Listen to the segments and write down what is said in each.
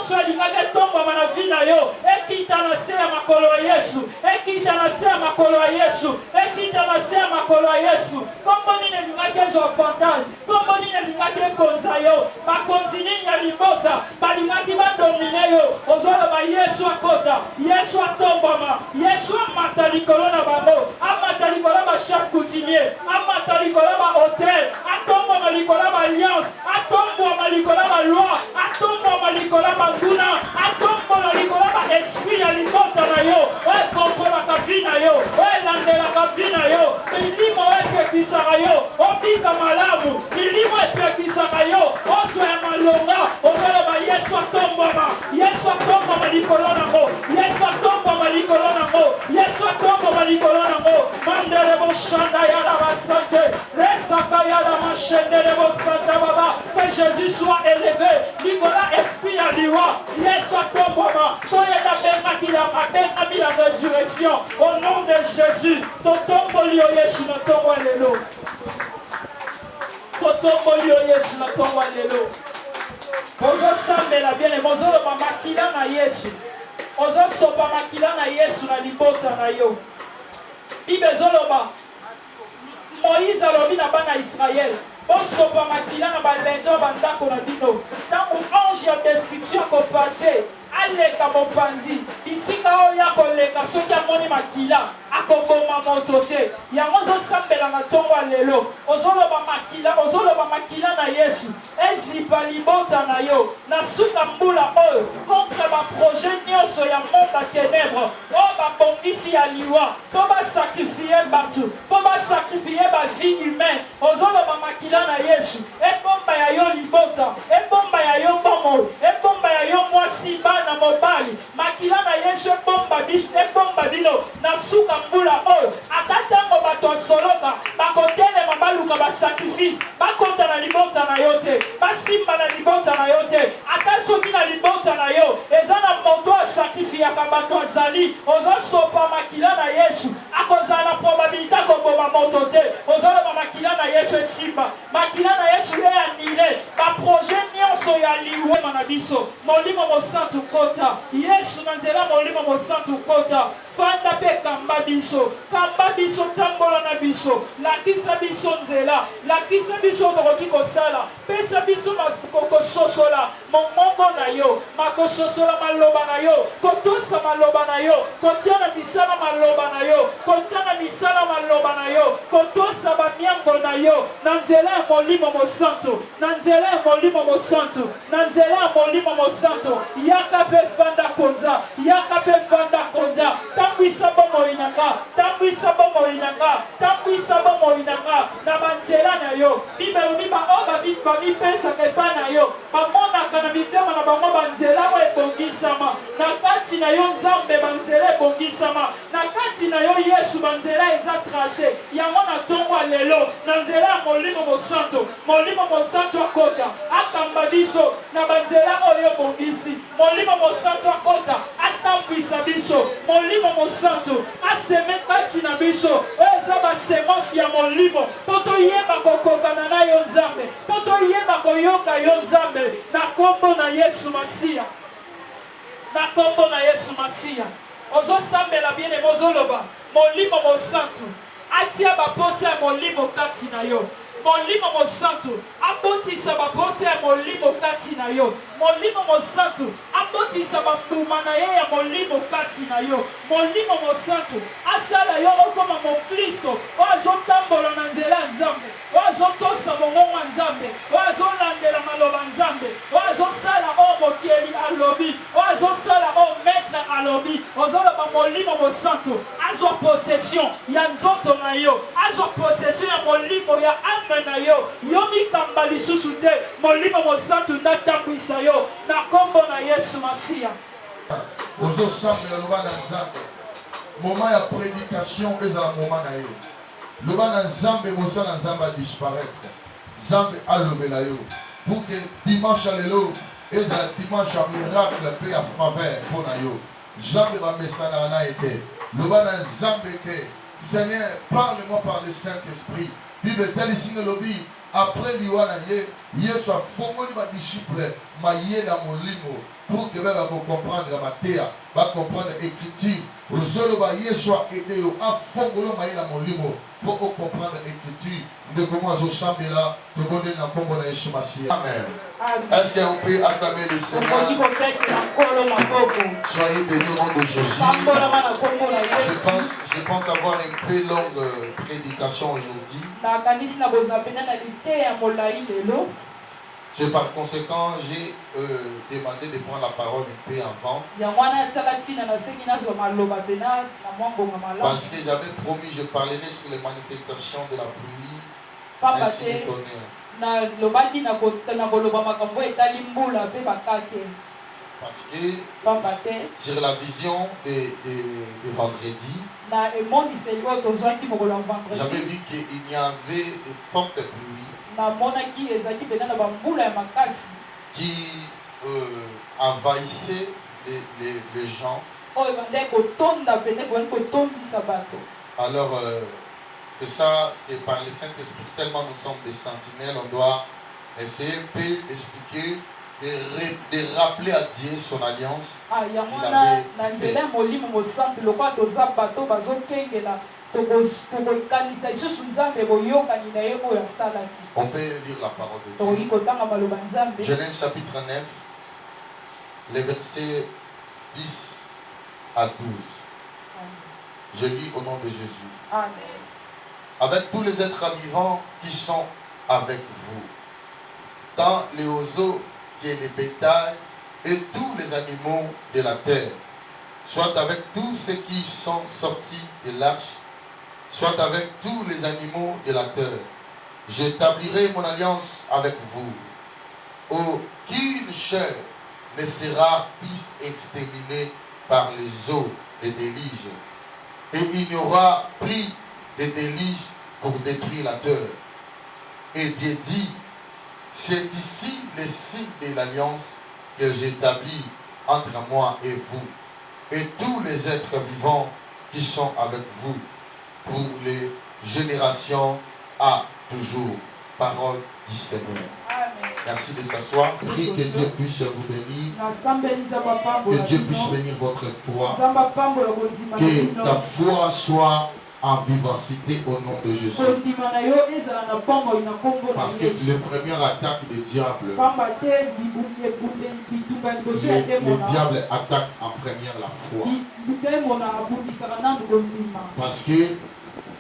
nyonso alingaki etombama na vi na yo ekita na se ya makolo ya Yesu, ekita na se ya makolo ya Yesu, ekita na se ya makolo ya Yesu. Kombo nini elingaki ezwa avantage, kombo nini elingaki ekonza yo, bakonzi nini ya libota balingaki badomine yo. Ozoloba Yesu akota, Yesu atombama, Yesu amata likolo na bango, amata likolo ba chef coutumier, amata likolo ba hotel, atombama likolo ba alliance, atombama likolo ba loi, atombama likolo ba nguna, atombama likolo ba esprit ya libota na yo, kontrola kabina yo, landela kabina yo, milimo epekisaka yo, obika malamu, milimo epekisaka yo, oso ya malonga. Ozoloba Yesu atombama, Yesu atombama likolo nango, Yesu atombama likolo nango, Yesu atombama likolo nango. Mandere bo shanda ya la basante, resaka ya la machendere bo santa baba. Que Jésus soit élevé, Nicolas esprit à l'iwa, Yesu atombama. Soyez la benga qui a benga la résurrection. Au nom de Jésus, totomboli o Yesu na tombo lelo. Totomboli o Yesu na tombo lelo. Ozo sambela bien, ozo lo makila na Yesu. Ozo sopa makila na Yesu na libota na yo. Ibezoloba Moïse alobi na bana Israël. Osopa makila na balenjo bandako na bino. Tangu ange ya destruction ko passer. Aleka mopanzi isika oya koleka soki amoni makila akoboma moto te yango ozosambela na ntongo ya lelo ozoloba makila na Yesu ezipa libota na yo na suka mbula oyo contre baprojet nyonso ya monde ya ténèbre oyo babongisi ya liwa mpo basakrifie bato mpo basakrifie bavie humaine ozoloba makila na Yesu ebomba ya yo libota ebomba ya yo bomoi ebomba ya yo mwasi na mobali makila na Yesu ebomba bino na suka mbula oyo atatango bato soloka bakotelema baluka basacrifice bakota na libota na yo te basimba na libota na yo te ata soki na libota na yo eza na moto asakrifiyaka bato azali ozosopa makila na Yesu akozala na probabilité akoboma moto te ozoloba makila na Yesu esimba makila na Yesu eanile baprojet nyonso ya liwema na biso molimo mosantu kota Yesu na nzela molimo mosantu kota fanda pe kamba biso tambola na biso lakisa biso nzela lakisa biso tokoki kosala pesa biso kososola mongongo na yo makososola maloba na yo kotosa maloba na yo kotia na misala maloba na yo kotia na misala maloba na yo kotosa bamiango na yo na nzela ya molimo mosantu na nzela ya molimo mosantu na nzela ya molimo mosantu yaka pe fanda konza yaka pe fanda konza tambwisa bomo inanga tambwisa bomo inanga tambwisa bomo inanga na banzela na yo bibelo oba bamipesa kepa na yo bamonaka na mitema na bango banzela oyo ebongisama na kati na yo nzambe banzela ebongisama na kati na yo Yesu banzela eza trace yango na ntongo ya lelo na nzela ya molimo mosantu akota akamba biso na banzela oyo ebongisi molimo mosantu akota atambwisa biso molimo mosantu aseme kati na biso oyo eza basemence ya molimo mpo toyeba kokokana na yo nzambe mpo toyeba koyoka yo nzambe na kombo na Yesu Masiya na kombo na Yesu Masiya ozosambela biene bozoloba molimo mosantu atia baposa ya molimo kati na yo molimo mosantu abotisa baposa ya molimo kati na yo molimo mosantu abotisa bambuma na ye ya molimo kati na yo molimo mosantu asala yo okoma mokristo oyo azotambola na nzela ya nzambe oyo azotosa mongongo ya nzambe oyo azolandela maloba nzambe oyo azosala oyo mokeli alobi oyo azosala oyo maître alobi ozoloba molimo mosantu azwa possession ya nzoto na yo azwa possession ya molimo ya ame na yo yo mikamba lisusu te molimo mosantu ndatambwisa yo na kombo na Yesu Masiya ozosambela loba na nzambe moment ya prédication ezala moment na yo loba na nzambe mosala nzambe adisparaître nzambe alobela yo pour que dimanche ya lelo ezala dimanche ya miracle mpe ya faveur mpo na yo nzambe bamesanaka na ye te loba na nzambe ke Seigneur parle-moi par le Saint-Esprit Bible tel ici ne lobby après liwa na ye Yesu afongoli ba disciple mayela molimo pour que va comprendre matéa, va comprendre écriture. Ozolo ba Yesu a aidé yo afongolo mayela molimo pour comprendre écriture. De comment zo sambela to bonne na kombo na Yesu Masia. Amen. Est-ce qu'on peut acclamer le Seigneur? Soyez bénis au nom de Jésus. Je pense avoir une très longue prédication aujourd'hui. C'est par conséquent, j'ai demandé de prendre la parole un peu avant. Parce que j'avais promis, je parlerai sur les manifestations de la pluie ainsi du tonnerre. Parce que sur la vision de vendredi, j'avais dit qu'il y avait de fortes pluies qui envahissaient les gens. Alors, c'est ça, et par le Saint-Esprit, tellement nous sommes des sentinelles, on doit essayer un peu d'expliquer, de rappeler à Dieu son alliance qu'il avait fait. On peut lire la parole de Dieu. Genèse chapitre 9, les versets 10 à 12. Je lis au nom de Jésus. Amen. Avec tous les êtres vivants qui sont avec vous, tant les oiseaux que les bétails et tous les animaux de la terre, soit avec tous ceux qui sont sortis de l'arche, soit avec tous les animaux de la terre. J'établirai mon alliance avec vous. Aucune chair ne sera plus exterminée par les eaux des déluges. Et il n'y aura plus de déluge pour détruire la terre. Et Dieu dit, c'est ici le signe de l'alliance que j'établis entre moi et vous, et tous les êtres vivants qui sont avec vous, pour les générations à toujours. Parole du Seigneur. Amen. Merci de s'asseoir. Prie que Dieu puisse vous bénir. Que Dieu puisse bénir votre foi. Que ta foi soit en vivacité au nom de Jésus. Parce que le premier attaque du diable, le diable attaque en première la foi. Parce que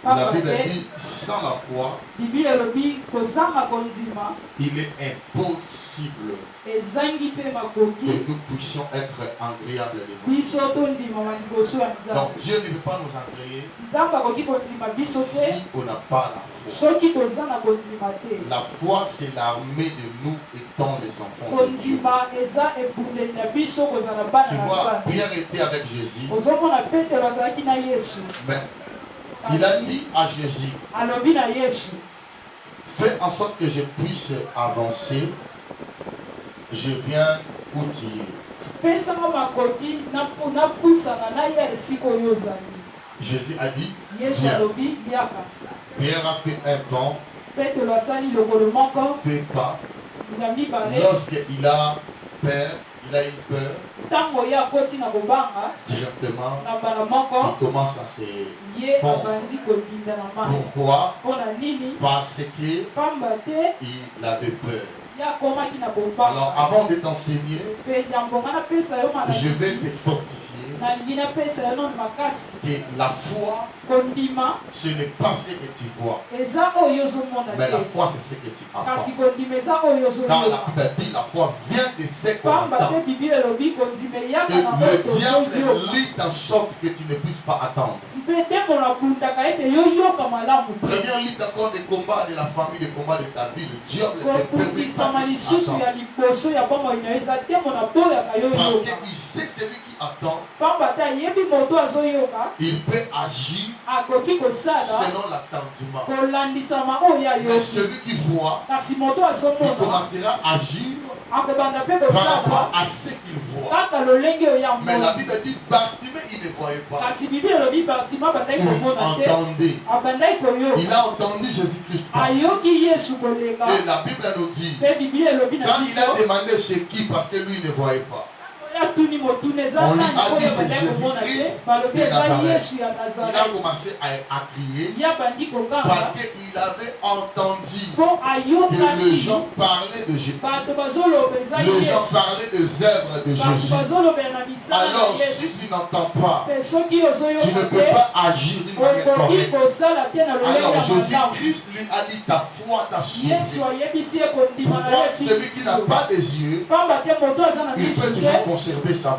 la Bible dit, sans la foi, il est impossible que nous puissions être agréables devant Dieu. Donc Dieu ne peut pas nous agréer si on n'a pas la foi. La foi, c'est l'armée de nous étant les enfants de Dieu. Tu vois, Pierre était avec Jésus. Mais il a dit à Jésus, fais en sorte que je puisse avancer, je viens où tu es. Jésus a dit, viens. Pierre a fait un temps, deux pas. Lorsqu'il a peur, il a eu peur, directement, il commence à se fondre. Pourquoi? Parce qu'il avait peur. Alors, avant de t'enseigner, je vais te fortifier que la foi, ce n'est pas ce que tu vois, mais la foi, c'est ce que tu entends. Quand la Bible dit la foi vient de ce qu'on entend. Et le diable lit en sorte que tu ne puisses pas attendre. Première lutte encore des combats de la famille, des combats de ta vie, le diable te permet pas d'attendre. Parce qu'il sait celui qui attend, il peut agir selon l'attendement. Mais celui qui voit, il commencera à agir par rapport à ce qu'il voit. voit. Kaka lolenge oyo ya Mais la moni. Bible dit Bartimée, il ne voyait pas. Kasi Bible elobi Bartima bandaki komona te. Entendez. Abandaki koyoka. Il a entendu Jésus-Christ passer. Ayoki Yesu koleka. Et la Bible nous dit, Pe Bible elobi na quand il a biso. demandé c'est qui, parce que lui il ne voyait pas. Atuni motune eza On lui nani a dit oyo c'est bandaki komona te. Jésus-Christ Balobi de eza Nazareth. Yesu ya Il a Nazareth. commencé à crier Ya bandi kokanga. parce qu'il avait entendu Po que les ayokaki. gens parlaient de Jésus. Bato bazoloba eza Les gens Yesu. parlaient des œuvres de Bato Jésus. bazolobela na misala Alors na si Yesu. tu n'entends pas, Pe soki tu ne ozoyoka peux te. pas agir d'une manière Okoki correcte. kosala te na lolenge Alors ya malamu. Jésus-Christ lui a dit ta foi t'a sauvé. Yesu ayebisi ye kondima na Pourquoi ye celui qui n'a pas des yeux, pamba te moto aza na il miso peut te toujours conserver sa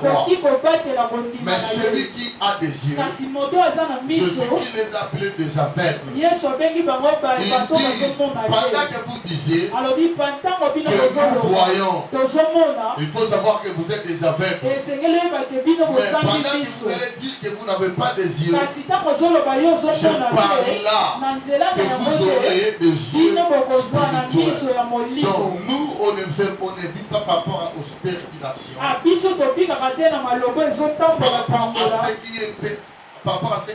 foi. akoki kobatela kondima Mais na celui ye qui a des yeux, kasi moto aza na miso Jésus-Christ les a appelés des aveugles. Yesu abengi bango Il dit, bato bazomona pendant te que vous disiez alobi ntango bino que nous bozoloba voyons, tozomona il faut savoir que vous êtes des aveugles. esengeli oyeba ke bino Mais bozangi pendant que miso vous allez dire que vous n'avez pas des yeux, kasi ntango ozoloba yo c'est ozomona par te là na nzela na que yango vous te aurez des yeux bino bokozwa na miso spirituels. ya molimo Donc nous, on ne vit pas par rapport aux spéculations, biso tobikaka te na malobo par ezotambola rapport à tambola ce qui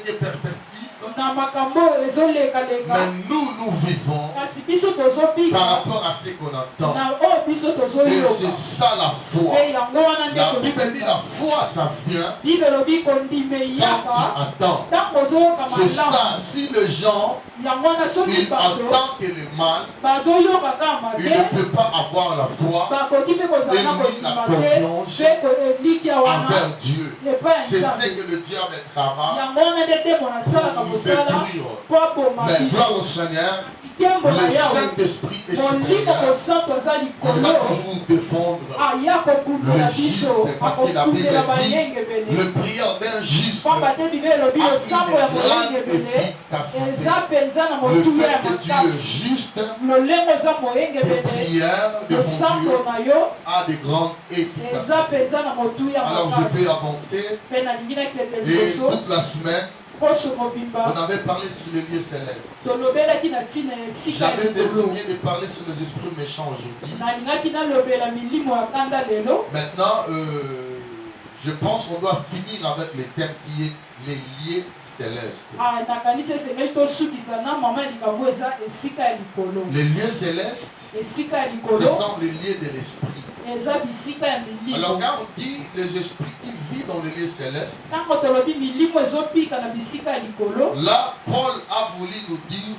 est perspectif. na makambo oyo ezolekaleka Mais nous vivons kasi biso tozobika par rapport à ce qu'on entend. na oyo biso Et tozoyoka c'est ça la foi. mpe yango wana nde La Bible dit tolobika la foi, ça vient bible elobi kondima quand eyaka tu attends. ntango ozoyoka C'est malamu ça. Si les gens, yango wana soki ils bato attendent que le mal, bazoyoka kaka ils ne mabe peuvent pas avoir la foi bakoki mpe kozala na kondima te mpe elikia wana envers Dieu. epai ya C'est ce nzambe que le diable travaille yango wana nde ndemo nasalaka pour nous mosala détruire. po aboma Mais biso gloire au Seigneur, nkembo na le yawe Saint-Esprit est molimo supérieur. mosantu aza Il va likolo toujours défendre aya kokundela le juste, biso parce que la Bible akokundela dit bayengebele le prière d'un juste pamba te bible elobi a losambo ya une grande moyengebele efficacité. eza mpenza na Le motuya ya fait que tu es makasi juste, lolenge eza tes moyengebele prières devant losambo Dieu na yo a de grandes eza efficacités. mpenza na motuya ya Alors je peux makasi avancer. mpe nalingi nakende Et liboso toute la semaine, poso mobimba on avait parlé sur les lieux célestes. tolobelaki na ntina ya esika ya J'avais likolo désigné de parler sur les esprits méchants aujourd'hui. nalingaki nalobela milimo ya kanda lelo Maintenant, je pense qu'on doit finir avec le thème qui est les lieux célestes. nakanisi esengeli tosukisa na mama ya likambo eza esika ya likolo Les lieux célestes, esika ya ce likolo sont les lieux de l'esprit. eza bisika ya Alors milimo quand on dit les esprits qui vivent dans les lieux célestes, ntango tolobi milimo ezopika na bisika ya likolo là, Paul a voulu nous dire,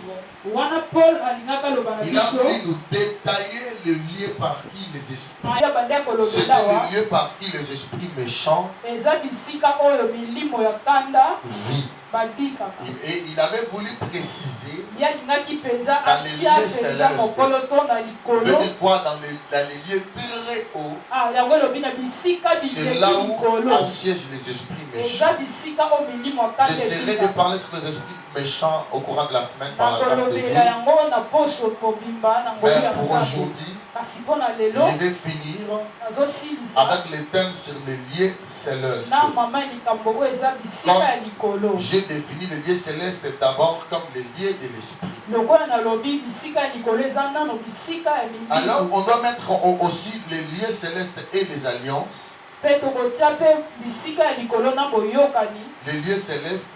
wana paul alingaka aloba na il a biso voulu nous détailler les lieux par qui les esprits, aya bandi c'est akolobela wa les lieux par qui les esprits méchants eza bisika oyo milimo ya kanda vivent. babikaka Et il avait voulu préciser, ye alingaki mpenza Dans les atia lieux mpenza célestes. mokolo to na veut likolo dire quoi, dans les lieux très hauts, yango elobi na bisika c'est bileki là où likolo assiègent les esprits méchants. eza bisika oyo milimo ya kanda J'essaierai de ebikaka parler sur les esprits méchants au courant de la semaine par la grâce de Dieu. nakolobela yango na poso mobimba na ngoli Mais ya pour nzambe aujourd'hui, kasi mpo na lelo je vais finir nazosilisa avec le thème sur les lieux célestes. na mama ya likambo oyo eza bisika ya likolo J'ai défini les lieux célestes d'abord comme les lieux de l'esprit. lokola nalobi bisika ya likolo eza nano bisika ya Alors, milimo on doit mettre aussi les lieux célestes et les alliances. mpe tokotia mpe bisika ya likolo na boyokani Les lieux célestes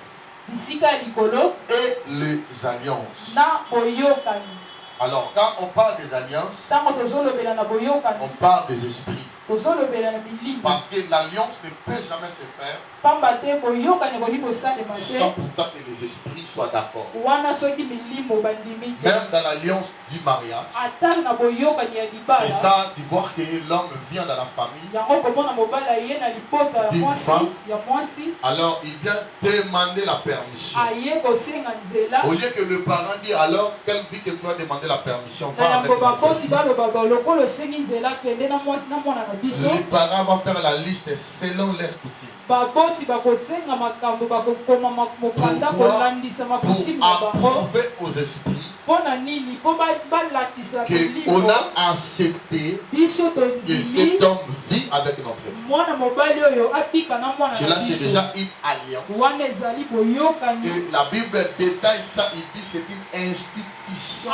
bisika ya likolo et les alliances. na boyokani Alors, quand on parle des alliances, ntango tozolobela na boyokani on parle des esprits. tozolobela na milimo Parce que l'alliance ne peut jamais se faire pamba te boyokani ekoki kosalema sans te pourtant que les esprits soient d'accord. wana soki milimo bandimi te Même dans l'alliance du mariage. ata na boyokani ya Et libala ça, tu vois que l'homme vient dans la famille. yango komona mobali aye na libota ya D'une mwasi femme. ya mwasi Alors, il vient demander la permission. aye kosenga nzela Au lieu que le parent dit, alors, quelle vie que tu as demandé la permission, na va avec yango notre bakoti fille. balobaka lokola osengi nzela kende na mwasi na mwana na biso Les parents vont faire la liste selon leur coutume. baboti bakosenga makambo bakokoma mokanda Pourquoi? kolandisa Pour makutimi na bango approuver aux esprits mpo na nini mpo balatisa qu'on milimo a accepté biso que tondimi cet homme vit avec notre fille. mwana mobali oyo apika na mwana na Cela, c'est biso déjà une alliance. wana ezali boyokani Et la Bible détaille ça, il dit c'est une institution institution.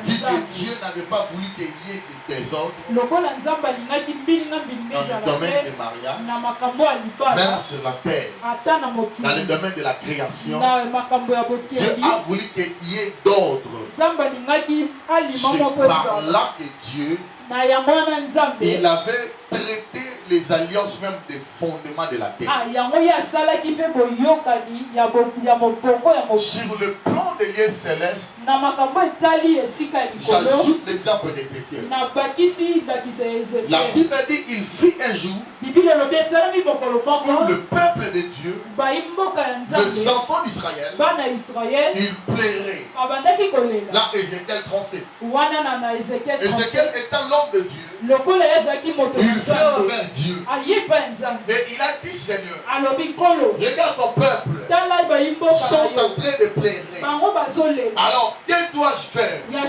Vu que Dieu n'avait pas voulu qu'il y ait des désordres dans le domaine des mariages, même sur la terre, dans le domaine de la création, Dieu a voulu qu'il y ait d'ordre. C'est par là que Dieu, il avait traité les alliances même des fondements de la terre. Sur le plan des lieux célestes, j'ajoute l'exemple d'Ézéchiel. La Bible dit il fit un jour où le peuple de Dieu, les enfants d'Israël, ils pleuraient. Là, Ézéchiel 37. Ézéchiel étant l'homme de Dieu, il vient vers Dieu. Et il a dit, Seigneur, regarde ton peuple, sont en train de pleurer. Alors, que dois-je faire? La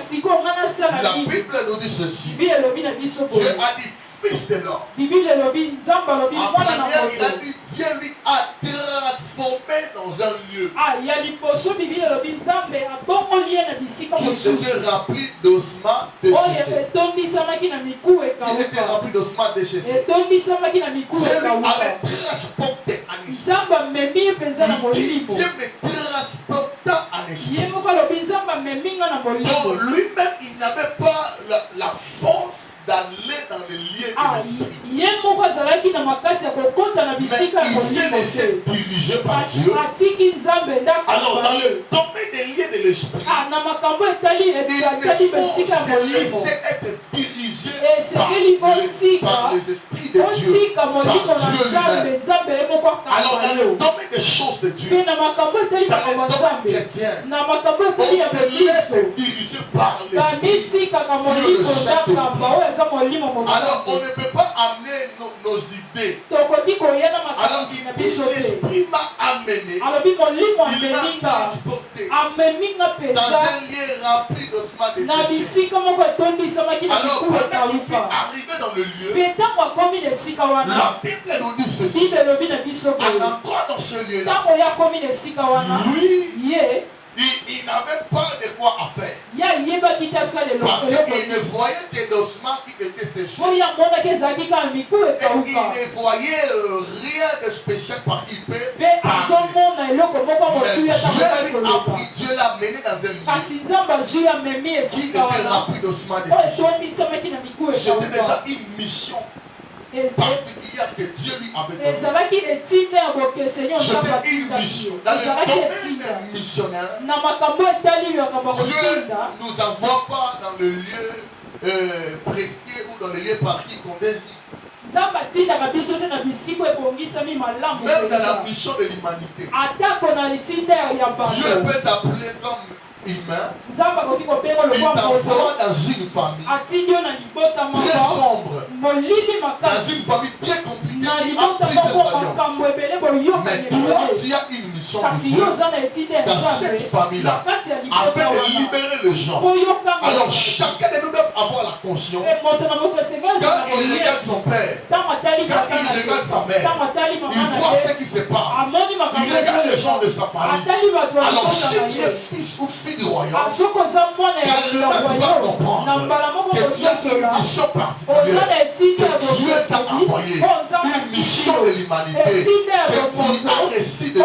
Bible nous dit ceci. Dieu a dit, fils de l'homme. En première, il a dit, Dieu lui a transformé dans un lieu qui était rempli d'ossements déchaissés. Il était rempli d'ossements déchaissés. Dieu lui avait transporté en esprit. Dieu me transporta en esprit. Donc lui-même, il n'avait pas la force d'aller dans les lieux de l'esprit. Mais il s'est laissé diriger par Dieu. Alors dans le domaine des lieux de l'esprit, il faut se laisser être dirigé par les esprits de Dieu, par Dieu lui-même. Alors dans le domaine des choses de Dieu, dans le domaine chrétien, on se laisse diriger par l'esprit, le Saint-Esprit. Alors on ne peut pas amener nos idées. Alors l'esprit m'a amené, il m'a transporté dans un lieu rempli d'ossements desséchés. Alors pendant qu'il fait arriver dans le lieu, la Bible nous dit ceci. En entrant dans ce lieu-là, lui, il n'avait pas de quoi à faire. Parce qu'il ne voyait que d'ossements qui étaient séchés. Et il ne voyait rien de spécial par qui peut parler. Mais Dieu l'a mené dans un lieu qui était rempli d'ossements desséchés. C'était déjà une mission particulière que Dieu lui avait donnée. C'était une mission. Dans le domaine missionnaire, Dieu ne nous envoie pas dans le lieu précieux ou dans le lieu parti qu'on désire. Même dans la mission de l'humanité, Dieu peut t'appeler comme humain, il t'envoie dans une famille très sombre, dans une famille très compliquée qui a plusieurs alliances. Mais toi, tu as une mission de Dieu dans cette famille-là, afin de libérer les gens. Alors chacun de nous doit avoir la conscience, quand il regarde son père, quand il regarde sa mère, il voit ce qui se passe, il regarde les gens de sa famille. Alors si tu es fils ou fille du royaume, carrément tu vas comprendre que tu as une mission particulière, que Dieu t'a envoyé, une mission de l'humanité, que tu as reçu de Dieu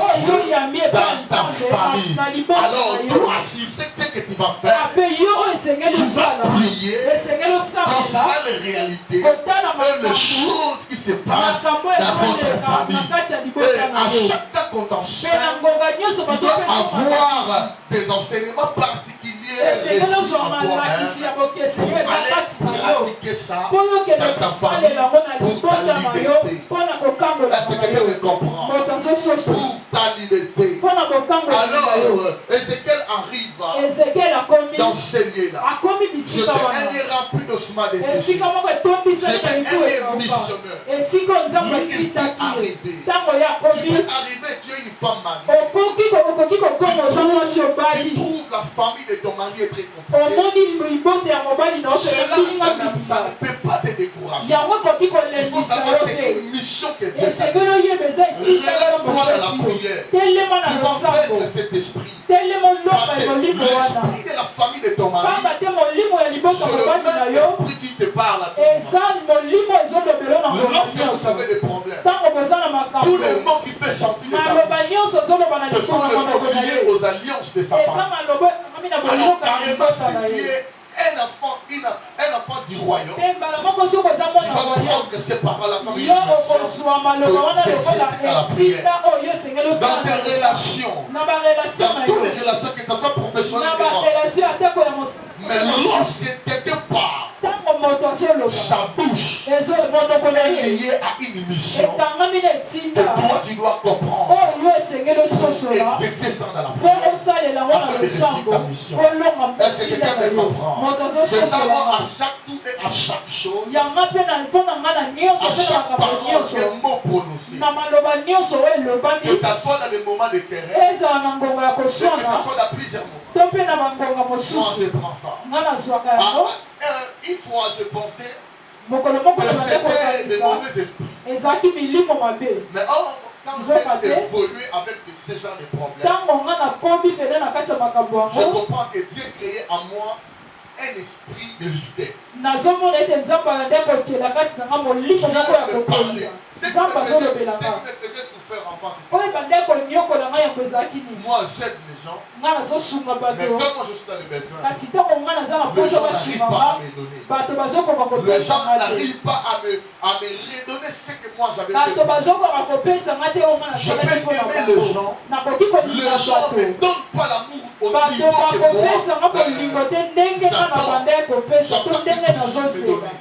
dans ta famille. Alors toi, si c'est ce que tu vas faire, tu vas prier concernant les réalités et les choses qui se passent dans votre famille. Et à chaque fois qu'on t'enseigne, tu dois avoir des enseignements particuliers reçus en toi-même pour aller pratiquer ça dans ta famille pour ta liberté. Est-ce que quelqu'un me comprend? Pour ta liberté. Alors, Ézéchiel arrive dans ce lieu-là. C'était un lieu rempli d'ossements desséchés. C'était un lieu missionnaire. Lui, il fait arriver. Tu peux arriver, tu es une femme mariée. Tu trouves la famille de ton mari est très compliquée. Ça ne peut pas te décourager. Il faut savoir que c'est une mission que Dieu t'a donnée. Relève-toi la prière. Tu telema na vas losambo vaincre cet esprit. telema Parce olomba que molimo wana l'esprit de la famille de ton mari, pamba te molimo ya libota c'est le mobali na même yo esprit qui te parle à tout moment. eza molimo ezolobelo na ngoma Lorsque vous nyonso avez des problèmes, ntango boza na tous les makambo mots qui fait sortir de sa maloba bouche, nyonso ezoloba na ce sont likolo les na mots monoko na liés ye aux alliances de sa eza femme. maloba ekokami na Alors boyoka na carrément, libota na si tu ye es un enfant du royaume, mpe mbala moko soki oza tu mwana vas royo prendre ces paroles-là comme une yo mission okozwa maloba wana lokola etika oyo esengeli dans osala tes relations, na barelation dans na toutes yo les relations, que ce soit professionnelles na ou non. barelation ateko ya Mais lorsque quelqu'un parle, ntango moto azoloba sa bouche monoko na est ye liée à une mission ekangami na que etinda toi tu dois comprendre oyo esengeli ososola et exercer ça dans la mpo prière. osalela ngo na losambo olonga Est-ce que quelqu'un me yo comprend? moto C'est ça, moi, à azososolanga chaque tour et à chaque chose, yanga mpe mpo na nga na nyonso à mpe na chaque makambo parole, nyonso un mot prononcé, na maloba nyonso oyo elobami que ça soit dans les moments de querelle, ezala na ngonga ya que ça koswana soit dans plusieurs moments. to mpe na bangonga Moi, mosusu je prends ça. nga nazwaka yango Une fois, je pensais mokolo moko que na bande c'était des kokanisa mauvais esprits. ezalaki milimo mabe Mais quand j'ai évolué avec ce genre de problèmes, ntango nga nakomi pene na kati ya makambo je yango comprends que Dieu créait en moi un esprit de județ. nazomona ete nzambe alandi kokela kati na nga molimo moko ya kokonza nzambe azolobela nga oyo bandeko nyokola ngai yango ezalaki nini Moi, j'aide les gens, nga nazosunga mais bato quand moi je suis dans le besoin, kasi ntango nga naza na les poso gens n'arrivent basunganga pas à me donner. bato bazokoka Les kopesa gens nga te n'arrivent pas à me redonner ce que moi j'avais bato fait. bazokoka kopesa nga te oyo nga Je nasalaki peux mpo na aimer les bango gens. nakoki kolinga Les gens bato ne donnent pas l'amour au bato niveau que bakopesa nga moi, bolingo te ndenge nga na bandeko kopesa to j'attends ndenge qu'ils puissent me nazoseka donner.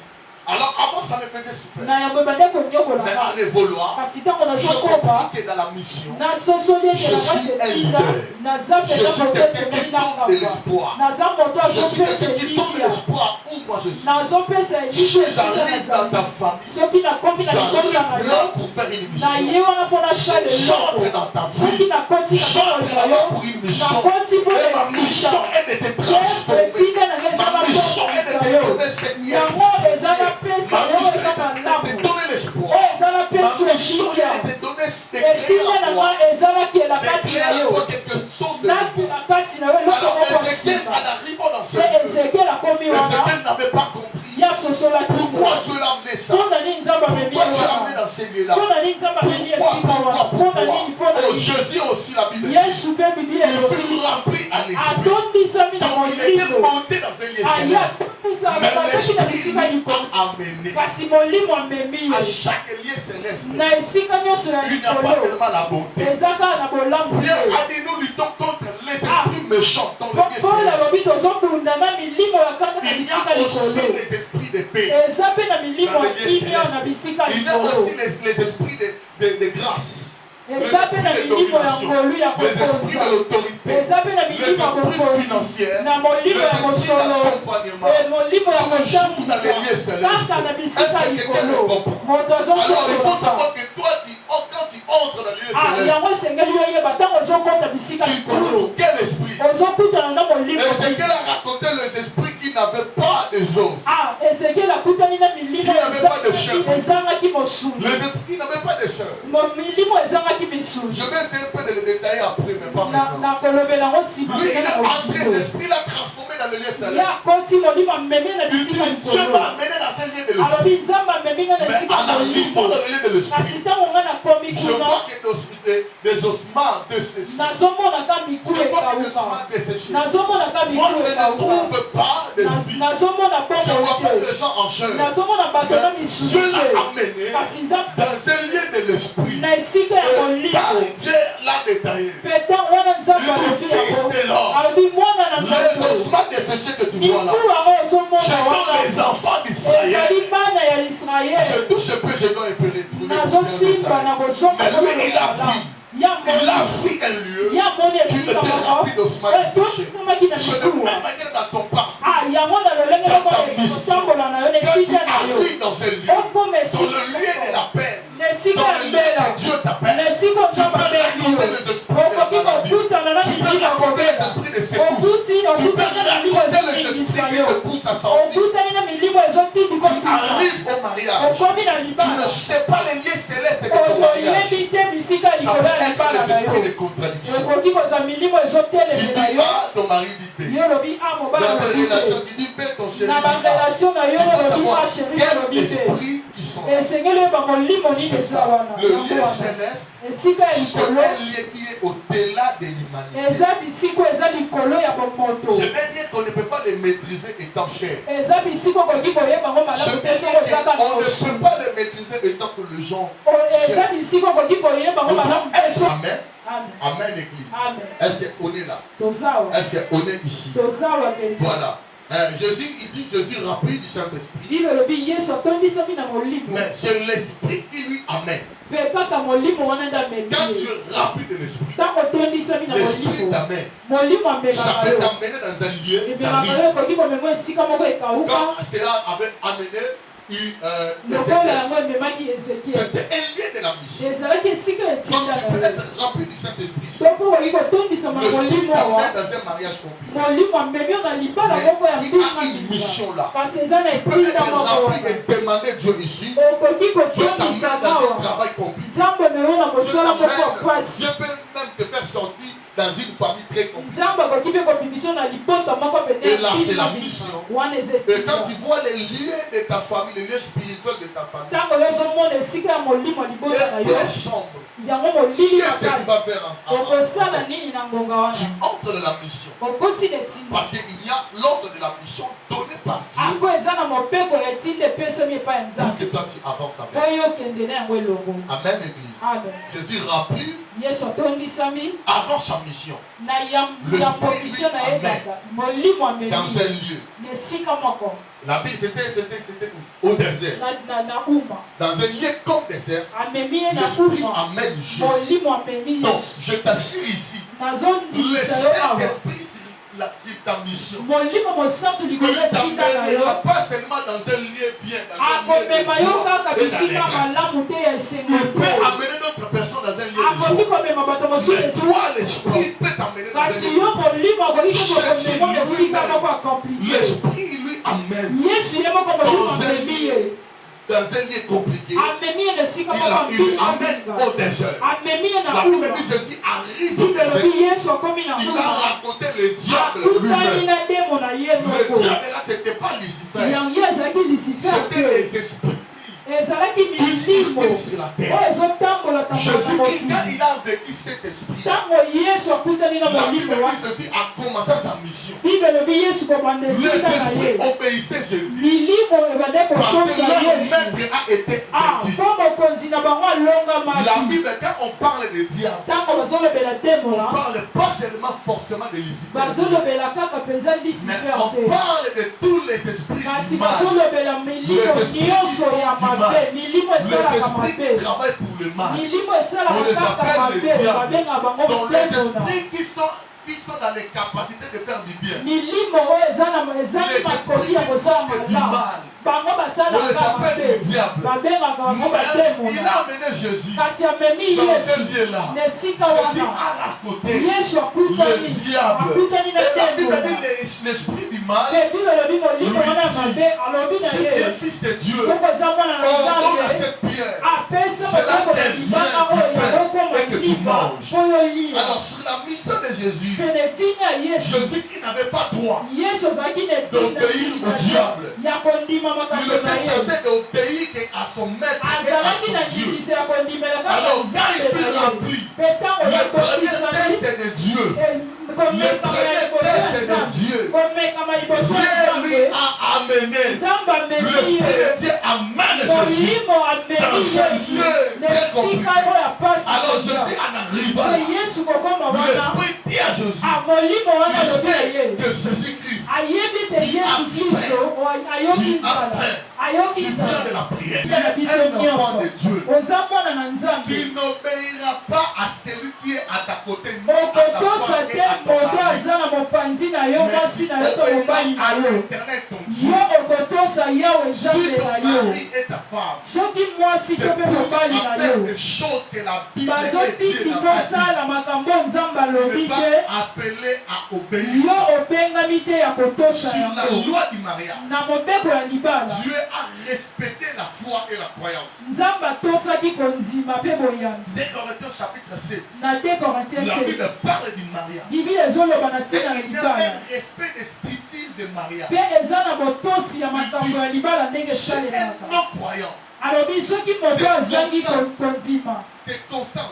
Alors avant, ça me faisait souffrir. na yango bandeko nyokola Mais nga en évoluant, kasi ntango je nazokoba comprends que dans la mission, nasosoli ete Je na suis kati un etinda leader. naza je mpena suis moto quelqu'un esengeli qui na donne de kamba l'espoir. naza moto Je suis azopesa quelqu'un qui donne de elikya l'espoir où moi je suis. nazopesa Si elikya j'arrive dans ta famille, soki nakomi na likomia na j'arrive yo là pour faire une na ye mission. wana mpo nasala Si eloko j'entre dans ta soki vie, nakoti na j'entre kokolinga là yo pour une mission. nakoti mpo Et ma na mission esika est de te transformer. etinda na nga eza Ma mission est de bakokomisa te yo donner cette yango eza napesa Ma yo mission eza est de malamu te donner l'espoir. oyo eza Ma napesa mission elikya est de te donner, de créer etinda na en toi, nga ezalaki na de kati créer na en yo toi quelque chose de nati nouveau. na kati na yo eloko Alors moko Ézéchiel, nsima en arrivant dans ce mpe lieu, ezekiel akomi wana Ézéchiel n'avait pas compris yasosolaki pourquoi Dieu l'a amené ça. mpo na nini nzambe amemi ye Pourquoi Dieu l'a amené wana dans ces lieux-là. mpo na nini nzambe amemi esika wana mpo na nini mpo na Oh, nini Jésus aussi, la Bible dit. yesu mpe biblia Il elobi fut rempli à l'esprit. atondisami na Donc il était molimo monté dans un lieu aye céleste. atondisaka Mais bazaki na l'esprit bisika lui likolo a amené kasi molimo amemi à ye chaque lieu céleste. na esika nyonso ya Il n'y a pas likolo seulement la beauté. eza kaka na bolamu Pierre te a dit nous luttons contre les esprits méchants dans le lieu paul céleste. alobi tozobunda na milimo ya kaka na Il y bisika a aussi likolo les esprits de paix. eza mpe na milimo Dans le ya lieu kimia na céleste. bisika Il y a likolo aussi les esprits de grâce. eza mpe na milimo ya ngolu ya Les esprits de kokonza l'autorité. eza mpe na Les milimo ya esprits bokonzi financiers. na molimo Les ya esprits mosolo d'accompagnement. molimo ya Toujours dans les lieux kotambisa célestes. kaka na bisika Est-ce que quelqu'un me likolo comprend? moto Alors il faut azososolaka savoir que toi, quand tu entres dans les lieux célestes, yango esengeli yoyeba ntango ozokota bisika tu likolo trouves quel esprit? ozokutana na molimo Ézéchiel a raconté les esprits qui n'avaient pas des os. ezekiel akutani na milimo Qui n'avait pas de chair. ezangaki mosungi Les esprits qui n'avaient pas de chair. milimo ezangaki misungi Je vais essayer un peu de le détailler après, mais pas maintenant. nakolobela ngo nsima Lui, il na est entré, kosuko l'esprit l'a transformé dans le lieu céleste. ya koti molimo amemi na Il dit, bisika Dieu likolo m'a amené dans un lieu de l'esprit. alobi nzambe amemi nga na Mais esika en arrivant molimo dans le lieu de kasi l'esprit, ntango nga nakomi je kuna vois que des ossements desséchés. nazomonaka miku Je vois que des ekauka ossements desséchés. nazomonaka Moi, miku je ne ekauka trouve pas de vie. nazomona Je ne vois bongo pas te de gens en chair. nazomona bato na Mais misusu Dieu l'a te amené kasi nzambe dans un lieu de l'esprit. na esika ya Et molimo Dieu l'a détaillé. peta wana nzambe alobi yango alobi mwana na Les moto ossements desséchés que tu vois là, miku yango ce ozomona sont wana les enfants d'Israël. ezali bana ya israele Je touche un peu, je dois un peu retrouver. nazosimba na kozonga Mais lui, il a vu. ya Il a moni vu un lieu ya moni qui esika était moko rempli d'ossements desséchés. etokisamaki na C'est de mikuwa même manière dans ton parcours. yango na lolenge moko kotambola na yo Quand tu nesika na yo arrives dans ce lieu, okoma dans esika le lieu de la peine, nesika dans ya le lieu mbela que Dieu t'appelle, nesika nzambe abengi yo okoki kokutana na tu peux milimo raconter les kobela esprits de secousse. okuti Tu peux okutani na milimo raconter les ezotindisa esprits qui yo te poussent à sortir. okutani na milimo ezotindi Tu kokita arrives au mariage. okomi na Tu ne libala sais pas les lieux célestes de ton mariage. oyebi te bisika Je likolo ya être libala les na esprits de yo contradiction. ekoki kozala milimo Tu ezotelemela dis yo A, ton mari dit B. yo olobi a mobala Dans tes olobi relations, te tu dis B, ton chéri na dit A. barelation na yo Il faut olobi savoir a sheri quel olobi te esprit qui sont là. esengeli oyeba molimo nini C'est eza ça. wana Le yango lieu wana céleste, esika ya c'est likolo un lieu qui est au-delà de l'humanité. eza bisiko eza likolo ya bomoto C'est un lieu qu'on ne peut pas les maîtriser étant chair. eza bisiko okoki koyeba ngo C'est malamu un te soko ezaka na lieu qu'on ne mosu peut pas les maîtriser étant que les gens eza bisiko okoki koyeba ngo on malamu doit te être. soko Amen. amen Amen, l'église. amen Est-ce qu'on est là? tozawa Est-ce qu'on est ici? tozawa penza Voilà. Jésus, il dit Jésus rempli du Saint-Esprit. bible elobi yesu atondisami na molimo Mais c'est l'Esprit qui lui amène. mpe kaka molimo wana nde amemi Quand tu ye es rempli de l'Esprit, ntango otondisami na l'Esprit molimo t'amène. molimo Ça amemaka peut yo t'amener dans un lieu, ça ememaka yo arrive. ekoki komema esika moko ekauka Quand cela avait amené lokola yango ememaki ezekiel c'était un lieu de la mission. ezalaki esika Donc etinda tu peux na yo être rempli du Saint-Esprit. soko okoki kotondisama na L'Esprit molimo t'amène awa dans un mariage complet. molimo amemi yo na libala Mais moko ya il mbuma a une mission là. kasi eza na Tu peux être etinda moko rempli wana et demander Dieu ici. okoki Dieu t'amène kotondisama dans un awa travail compliqué. nzambe omemi yo na Dieu mosala moko ya t'amène. pasi Dieu peut même te faire sortir dans une famille très compliquée. nzambe akoki mpe kobibiso na libota moko Et là, c'est la mission. wana eza Et quand etinda tu vois les liens de ta famille, les liens spirituels de ta famille, ntango yo ozomona esika ya molimo ya libota na et yo tes chambres, yango molili qu'est-ce que tu vas makasi faire en okosala nini na ngonga wana Tu entres dans la mission. okoti na etinda Parce qu'il y a l'ordre de la mission donné par Dieu ako eza na mopeko ya etinda epesami epai ya pour nzambe que toi tu avances avec. mpo yo okende na yango elongo Amen, Église. amen Jésus rempli yesu atondisami avant sa mission na yambo misio na ye kaka molimo amemi dans un lieu. na esika moko La Bible, c'était au désert. na uma Dans un lieu comme désert, amemi ye na l'Esprit uma amène Jésus. molimo amemi Donc, yesu je t'assure ici, le nazondimisa yo awa Saint-Esprit, c'est ta mission. molimo mosantu Il likolo ne etinda na yo t'amènera pas seulement dans un lieu bien, dans un lieu akomema yo kaka de joie et bisika d'allégresse. malamu te ya esengo Il peut te amener d'autres personnes dans un lieu de akoki joie. komema bato mosusu Mais esika toi, l'Esprit peut t'amener dans un kasi lieu yo de joie. molimo akoki kokomema esika moko akomplike L'Esprit lui amène yesu ye moko molimo amemi ye dans un lieu compliqué. amemi ye na esika moko Il amène au désert. amemi ye na La Bible uma dit Jésus arrive au bible désert. elobi yesu akomi na Il a uma raconté le diable akutani lui-même. na demo na ye Le moko diable là, c'était pas Lucifer. yango ye ezalaki lucifer C'était te les esprits ezalaki qui milimo circulent sur la terre. oyo ezotambola tambola na Jésus, mokili quand il a vécu cet esprit, ntango yesu akutani na la Bible molimo wana dit Jésus a commencé sa mission. bible elobi yesu kobanda Les etinda na ye esprits obéissaient Jésus milimo ebande parce que kotosa leur yesu maître a été vaincu. mpo mokonzi na bango La alongamaki Bible, quand on parle de diable, ntango bazolobela on demola parle pas seulement forcément de Lucifer, bazolobela kaka mpenza mais lisifer on te parle de tous les esprits kasi du mal. bazolobela milimo nyonso ya mabe milimo Les esalaka esprits mabe qui travaillent pour le mal. milimo On esalaka les kaka appelle mabe les diables. babenga bango Donc les demona esprits qui sont dans les capacités de faire du bien. milimo oyo ezali makoki ya kosala malamu bango On les basalaka appelle mabe du diable. babengaka bango Mais il bademona a amené Jésus kasi amemi dans ce yesu lieu-là. na esika Jésus wana a raconté yesu le akutani diable. akutani na Et la Bible demona dit l'esprit du mal, mpe bible elobi molimo wana ya mabe alobi na c'est qui est ye fils de Dieu. soko eza mwana na On donne à nzambe cette pierre. apesa Cela maboko na devient libanga du oyo pain yabokoma et que tu liba manges. mpo yo lia Alors sur la mission de Jésus, pene tini ya yesu Jésus qui n'avait pas droit yesu azalaki na d'obéir au diable. ya kondima Il makambo na était ye censé obéir qu'à son maître et à azalaki na son Dieu. ndimisa ya kondimela kaka Alors quand nzambe il fut na ye rempli, mpe ntango le premier yatokisani test de Dieu, komekama ya liboso ya de nzambe Dieu, komekama liboso ya Dieu lui nzambe a amené. nzambe amemi L'Esprit ye de Dieu amène Jésus. molimo amemi dans ce yesu lieu na très esika compliqué. oyo ya pasi Alors koza. Jésus en arrivant mpe là, yesu kokoma wana l'Esprit dit à Jésus, molimo wana il alobi na sait ye que Jésus-Christ, ayebi te Tu yesu as kristo ayoki tu as nzala faim, ayoki tu nzala viens de la prière, tu na es biso un enfant nyonso de Dieu. oza mwana na nzambe Tu n'obéiras pas à celui qui est à ta côté, ni à ta okotosa femme et te à ton moto mari. aza na mopanzi na yo Mais mwasi tu na yo to mobali obéiras na à yo l'Éternel ton Dieu. Dieu. Si ton mari est ta femme, tes pouces à faire des choses que la Bible et Dieu n'a pas dit, tu n'es pas appelé à obéir sur la loi du mariage. Dieu a respecté la foi et la croyance. 2 Corinthiens chapitre 7. La Bible parle du mariage. Et il y a un respect des strictures de mariage. C'est un non-croyant. C'est constant.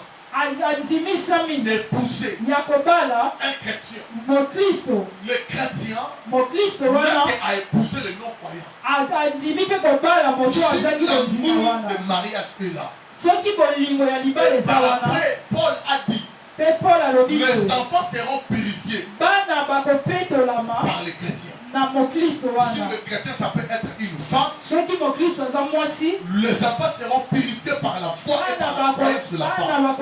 D'épouser un chrétien. Le chrétien n'a qu'à épouser le non-croyant. Si l'amour de mariage est là. Et par après, Paul a dit, les enfants seront purifiés par les chrétiens. Si le chrétien, ça peut être une femme, les enfants seront purifiés par la foi et par la croyance de la femme.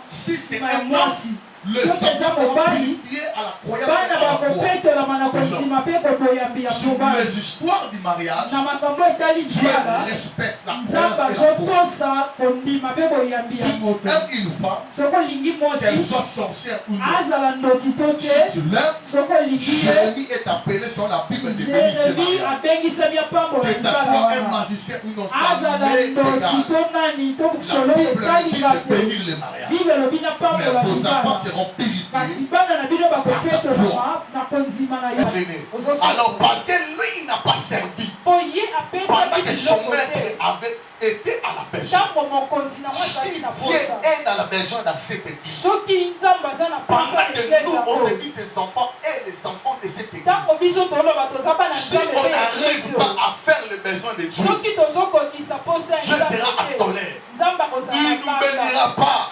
Si c'est un homme, les enfants seront purifiés à la croyance et à la foi. Sur les histoires du mariage, Dieu respecte la croyance et la foi. Si tu aimes une femme, qu'elle soit sorcière ou non, si tu l'aimes, Jérémie est appelé sur la Bible de bénir ce mariage. Que ça soit un magicien ou non, ça m'est égal. La Bible dit de bénir le mariage. Mais vos enfants seront purifiés par ta foi. Alors parce que lui, il n'a pas servi pendant que son maître avait été à la maison. Si Dieu est dans la maison dans cette église, pendant que nous, on se dit ses enfants et les enfants de cette église, si on n'arrive pas à faire les besoins de Dieu, Dieu sera à colère. Il ne nous bénira pas.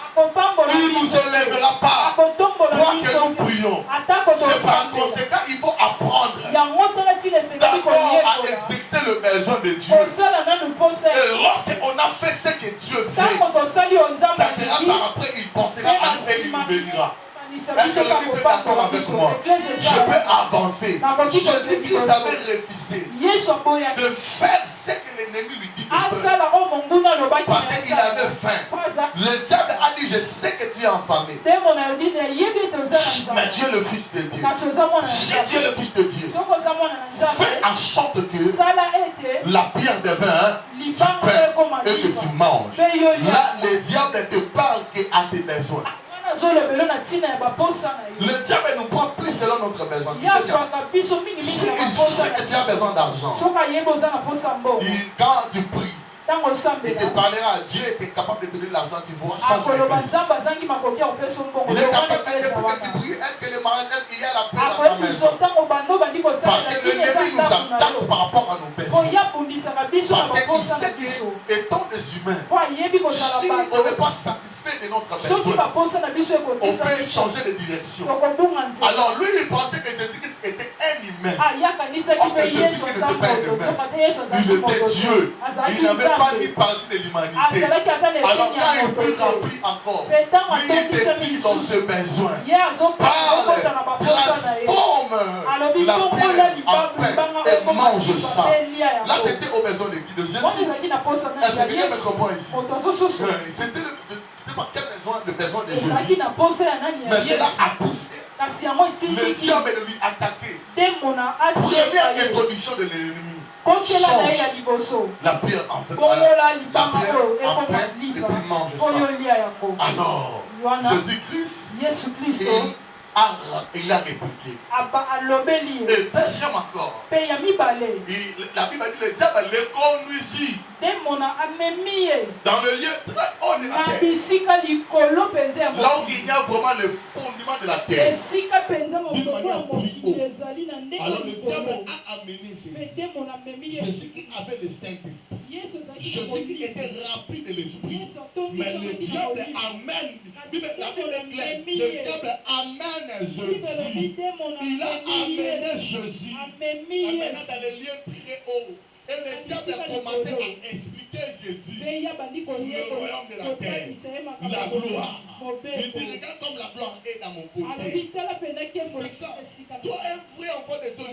Il ne nous élèvera pas. Quoi que nous prions. C'est par conséquent, il faut apprendre d'abord à exercer le besoin de Dieu. Et lorsqu'on a fait ce que Dieu fait, ça sera par après, il pensera à nous et il nous bénira. Est-ce que l'église est d'accord avec moi? Je peux avancer. Jésus-Christ avait refusé de faire ce que l'ennemi lui dit de faire. Parce qu'il avait faim. Le diable a dit, je sais que tu es affamé. Mais Dieu le Fils de Dieu. Si Dieu le Fils de Dieu fait en sorte que la pierre devint du pain et que tu manges. Là, le diable ne te parle qu'à tes besoins. Le diable nous prend plus selon notre besoin. Si il sait que tu as besoin d'argent, quand tu pries, il te parlera. Dieu est capable de te donner l'argent, tu vois, change l'église. Il est capable de te prier. Est-ce que le mariage, il y a la paix dans ta maison? Parce que l'ennemi nous attaque par rapport à nos besoins. Parce qu'il sait qu'étant des humains, si on n'est pas satisfait de notre besoin, on peut changer de direction. Alors lui, il pensait que Jésus-Christ était un humain. Or que Jésus-Christ n'était pas un humain. Il était Dieu. Il n'avait pas ni partie de l'humanité. Alors quand il fut rempli encore, lui il était dit dans ce besoin. Parle, transforme la pierre en pain et mange ça. Là c'était au besoin de qui? De Jésus. Est-ce que quelqu'un me comprend ici? C'était par quel besoin? Le besoin de Jésus. Mais cela a poussé le diable de lui attaquer. Première introduction de l'ennemi. Change la pierre en fait, la pierre en pain et puis mange ça. Alors, Jésus-Christ, il a répliqué. Et deuxième encore, la Bible dit le diable le conduisit dans le lieu très haut de la terre, là où il y a vraiment le fondement de la terre. D'une manière plus haut. Alors le diable a amené Jésus qui avait le Saint-Esprit. Jésus qui était rempli de l'Esprit. Mais le diable amène, la Bible est claire, le diable amène Jésus. Il a amené Jésus dans les lieux très hauts. Et le diable a commencé à expliquer Jésus sur le royaume de la terre, la gloire. Il dit, regarde comme la gloire est dans mon côté. C'est ça. Toi, un vrai enfant de ton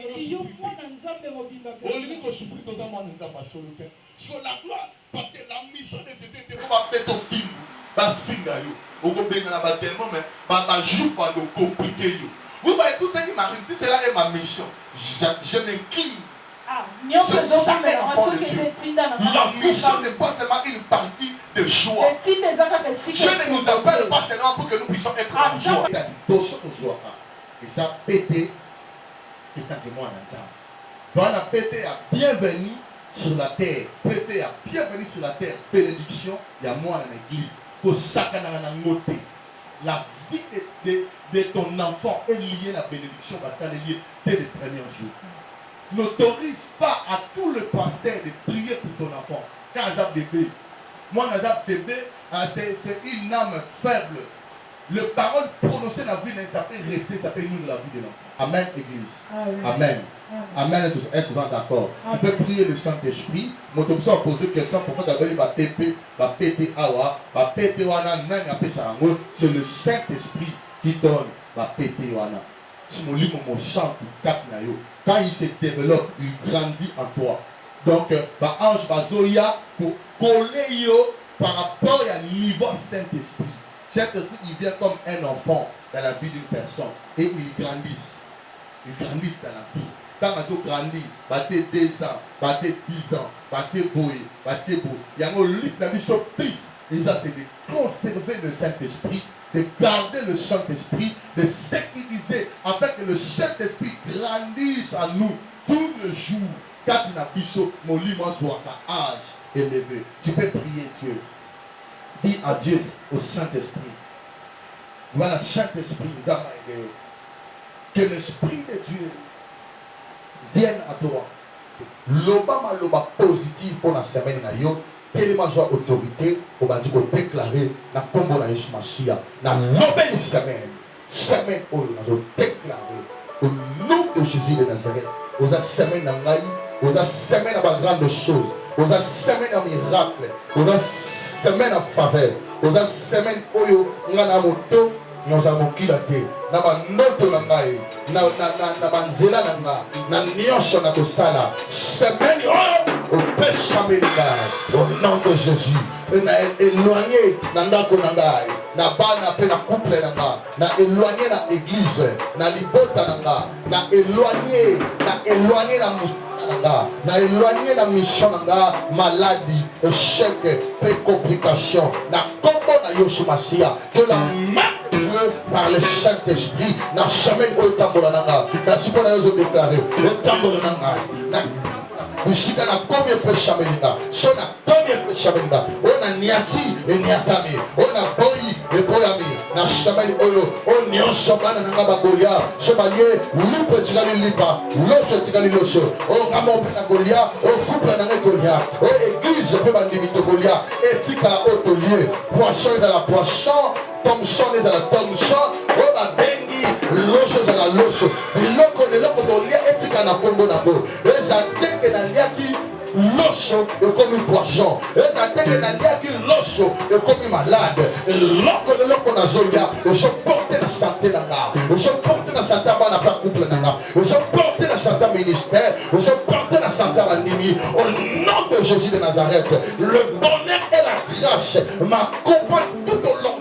Olingi to souffrir totalement nous avons solo te. Sur la gloire parce que la mission de Dieu était pour faire au film. Ba finga yo. Oko benga na ba tellement mais ba jouf pas de compliqué yo. Vous voyez tout ce qui m'arrive, si cela est ma mission, je m'incline. C'est ça que l'enfant de Dieu. La mission n'est pas seulement une partie de joie. Dieu ne nous appelle pas seulement pour que nous puissions être en joie. Il a dit, dosso de joie. Et ça pété, et t'as que moi dans ça. Donc on a pété à bienvenue sur la terre. Pété à bienvenue sur la terre. Bénédiction, il y a moi dans l'église. Pour ça qu'on a noté. La vie de ton enfant est liée à la bénédiction parce qu'elle est liée dès les premiers jours. N'autorise pas à tout le pasteur de prier pour ton enfant. Quand il a bébé, moi, quand il bébé, c'est une âme faible. Le parole prononcée dans la vie, ça peut rester, ça peut nourrir la vie de l'enfant. Amen, Église. Amen. Amen. Est-ce que vous êtes d'accord? Tu peux prier le Saint-Esprit. Mon option a posé une question. Pourquoi d'abord il va péter awa, va péter wana, c'est le Saint-Esprit qui donne, va péter wana. Si mon livre, mon chant, quand il se développe, il grandit en toi. Donc, ange Bazoya pour coller yo par rapport à niveau Saint-Esprit. Saint-Esprit, il vient comme un enfant dans la vie d'une personne et il grandissent. Ils grandissent dans la vie. Quand on grandit, battez 2 ans, battez 10 ans, battez boy, battez beau. Il y a un lit dans la vie sur plus. Et ça, c'est de conserver le Saint-Esprit, de garder le Saint-Esprit, de sécuriser afin que le Saint-Esprit grandisse en nous tous les jours. Quand tu n'as plus mon lit, moi, soit ta âge élevé. Tu peux prier Dieu. Dis à Dieu, au Saint-Esprit. Voilà, Saint-Esprit, que l'Esprit de Dieu vienne à toi. Loba positif pour la semaine. Quelle est ma joie autorité au bandi pour déclarer la combo na Yeshua Mashiach na nouvelle semaine où nous avons déclaré au nom de Jésus de Nazareth aux semaines d'engaï aux semaines à grandes choses aux semaines à miracle aux semaines à faveur aux semaines où ngana moto nous avons kilate na ba noto na ngai na banzela na nga na nyosho na kosala semaine au péché au nom de Jésus na éloigné na ndako na ngai na bana pe na couple na nga na éloigné na église na libota na nga na éloigné na éloigné la mission na maladie échec et complications na combo na Yeshua Mashiach que la main de Dieu par le Saint-Esprit na semaine au tambola na na sipona yo déclarer le tambola na Ushika na combien de péchésameninga, sona combien de péchésameninga, on a niati et niatami, on a boyi et boyami, na shamani oyo, on n'y en sobana na bagolia, chevalier, libre tigali lipa, l'autre tigali l'osso, on a mon pena golia, on coupe la golia, on église peut bandimito golia, etika autolier, poisson est à la poisson, Thomson est à la Thomson, on a bengi, l'osso est à la l'osso, l'oko dolia, etika na combo na bo, les attaques na liaki, l'osso est comme une poisson, les attaques na liaki, l'osso est comme une malade, l'oko na zolia, ils sont portés la santé na nga, ils sont portés la santé à la couple na nga, ils sont portés la santé ministère, ils sont portés la santé à l'ennemi, au nom de Jésus de Nazareth, le bonheur et la grâce m'accompagnent tout au long